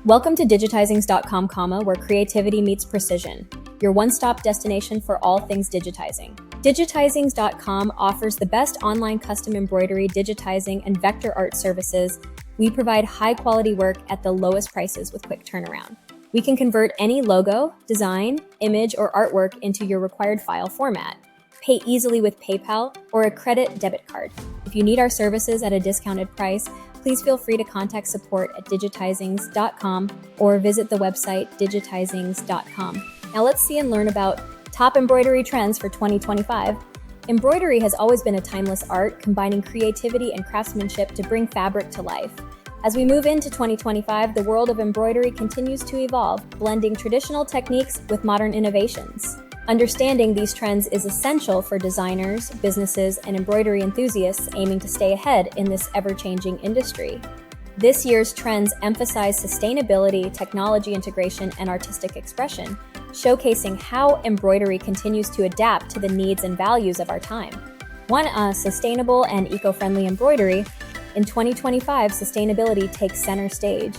Welcome to Digitizing.com, where creativity meets precision, your one-stop destination for all things digitizing. Digitizing.com offers the best online custom embroidery, digitizing, and vector art services. We provide high-quality work at the lowest prices with quick turnaround. We can convert any logo, design, image, or artwork into your required file format. Pay easily with PayPal or a credit debit card. If you need our services at a discounted price, please feel free to contact support at digitizings.com or visit the website digitizings.com. Now let's see and learn about top embroidery trends for 2025. Embroidery has always been a timeless art, combining creativity and craftsmanship to bring fabric to life. As we move into 2025, the world of embroidery continues to evolve, blending traditional techniques with modern innovations. Understanding these trends is essential for designers, businesses, and embroidery enthusiasts aiming to stay ahead in this ever-changing industry. This year's trends emphasize sustainability, technology integration, and artistic expression, showcasing how embroidery continues to adapt to the needs and values of our time. Sustainable and eco-friendly embroidery. In 2025, sustainability takes center stage.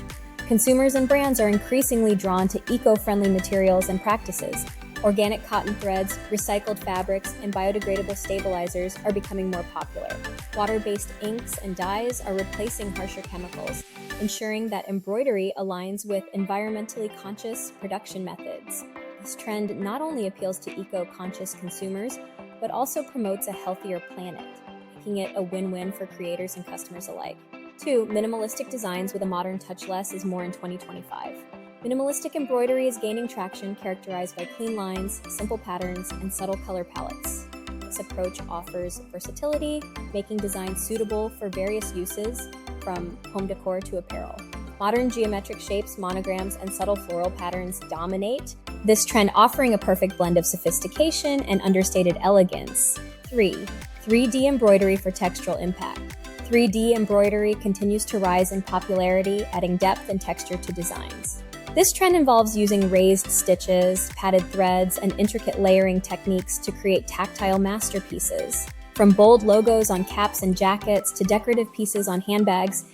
Consumers and brands are increasingly drawn to eco-friendly materials and practices. Organic cotton threads, recycled fabrics, and biodegradable stabilizers are becoming more popular. Water-based inks and dyes are replacing harsher chemicals, ensuring that embroidery aligns with environmentally conscious production methods. This trend not only appeals to eco-conscious consumers, but also promotes a healthier planet, making it a win-win for creators and customers alike. 2. Minimalistic designs with a modern touch. Less is more in 2025. Minimalistic embroidery is gaining traction, characterized by clean lines, simple patterns, and subtle color palettes. This approach offers versatility, making designs suitable for various uses, from home decor to apparel. Modern geometric shapes, monograms, and subtle floral patterns dominate this trend, offering a perfect blend of sophistication and understated elegance. 3. 3D embroidery for textural impact. 3D embroidery continues to rise in popularity, adding depth and texture to designs. This trend involves using raised stitches, padded threads, and intricate layering techniques to create tactile masterpieces. From bold logos on caps and jackets to decorative pieces on handbags,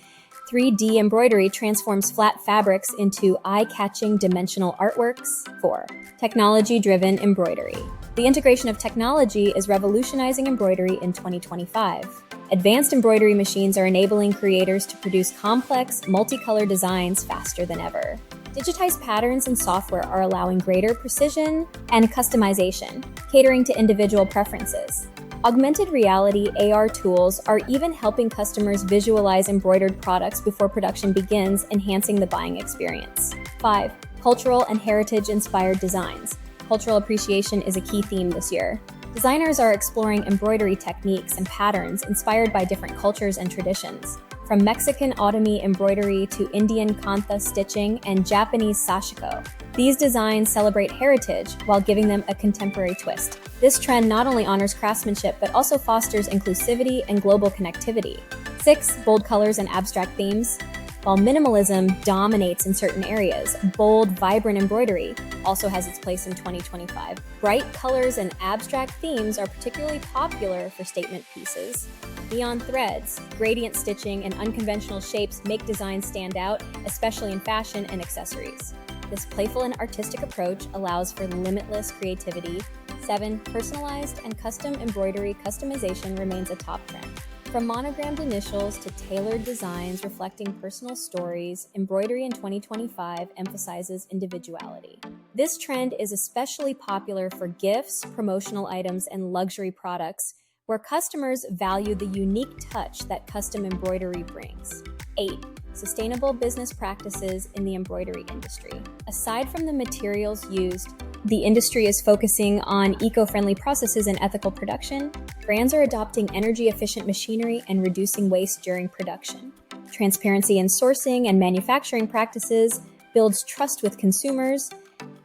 3D embroidery transforms flat fabrics into eye-catching dimensional artworks. 4. Technology-driven embroidery. The integration of technology is revolutionizing embroidery in 2025. Advanced embroidery machines are enabling creators to produce complex, multicolor designs faster than ever. Digitized patterns and software are allowing greater precision and customization, catering to individual preferences. Augmented reality AR tools are even helping customers visualize embroidered products before production begins, enhancing the buying experience. 5. Cultural and heritage-inspired designs. Cultural appreciation is a key theme this year. Designers are exploring embroidery techniques and patterns inspired by different cultures and traditions. From Mexican otome embroidery to Indian kantha stitching and Japanese sashiko, these designs celebrate heritage while giving them a contemporary twist. This trend not only honors craftsmanship, but also fosters inclusivity and global connectivity. 6. Bold colors and abstract themes. While minimalism dominates in certain areas, bold, vibrant embroidery also has its place in 2025. Bright colors and abstract themes are particularly popular for statement pieces. Neon threads, gradient stitching, and unconventional shapes make designs stand out, especially in fashion and accessories. This playful and artistic approach allows for limitless creativity. 7. Personalized and custom embroidery customization remains a top trend. From monogrammed initials to tailored designs reflecting personal stories, embroidery in 2025 emphasizes individuality. This trend is especially popular for gifts, promotional items, and luxury products, where customers value the unique touch that custom embroidery brings. 8. Sustainable business practices in the embroidery industry. Aside from the materials used, the industry is focusing on eco-friendly processes and ethical production. Brands are adopting energy-efficient machinery and reducing waste during production. Transparency in sourcing and manufacturing practices builds trust with consumers,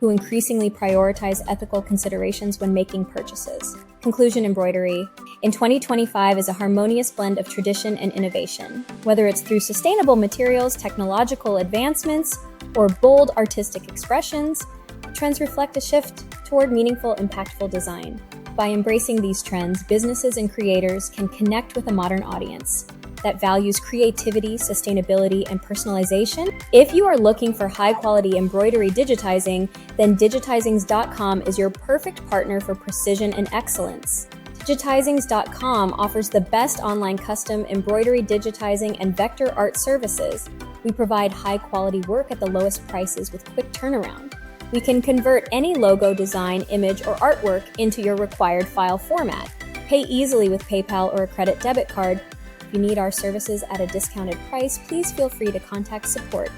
who increasingly prioritize ethical considerations when making purchases. Conclusion: embroidery in 2025 is a harmonious blend of tradition and innovation. Whether it's through sustainable materials, technological advancements, or bold artistic expressions, trends reflect a shift toward meaningful, impactful design. By embracing these trends, businesses and creators can connect with a modern audience, that values creativity, sustainability, and personalization. If you are looking for high-quality embroidery digitizing, then Digitizings.com is your perfect partner for precision and excellence. Digitizings.com offers the best online custom embroidery digitizing and vector art services. We provide high-quality work at the lowest prices with quick turnaround. We can convert any logo, design, image, or artwork into your required file format. Pay easily with PayPal or a credit debit card. If you need our services at a discounted price, please feel free to contact support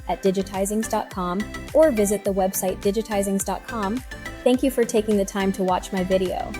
at Digitizings.com or visit the website Digitizings.com. Thank you for taking the time to watch my video.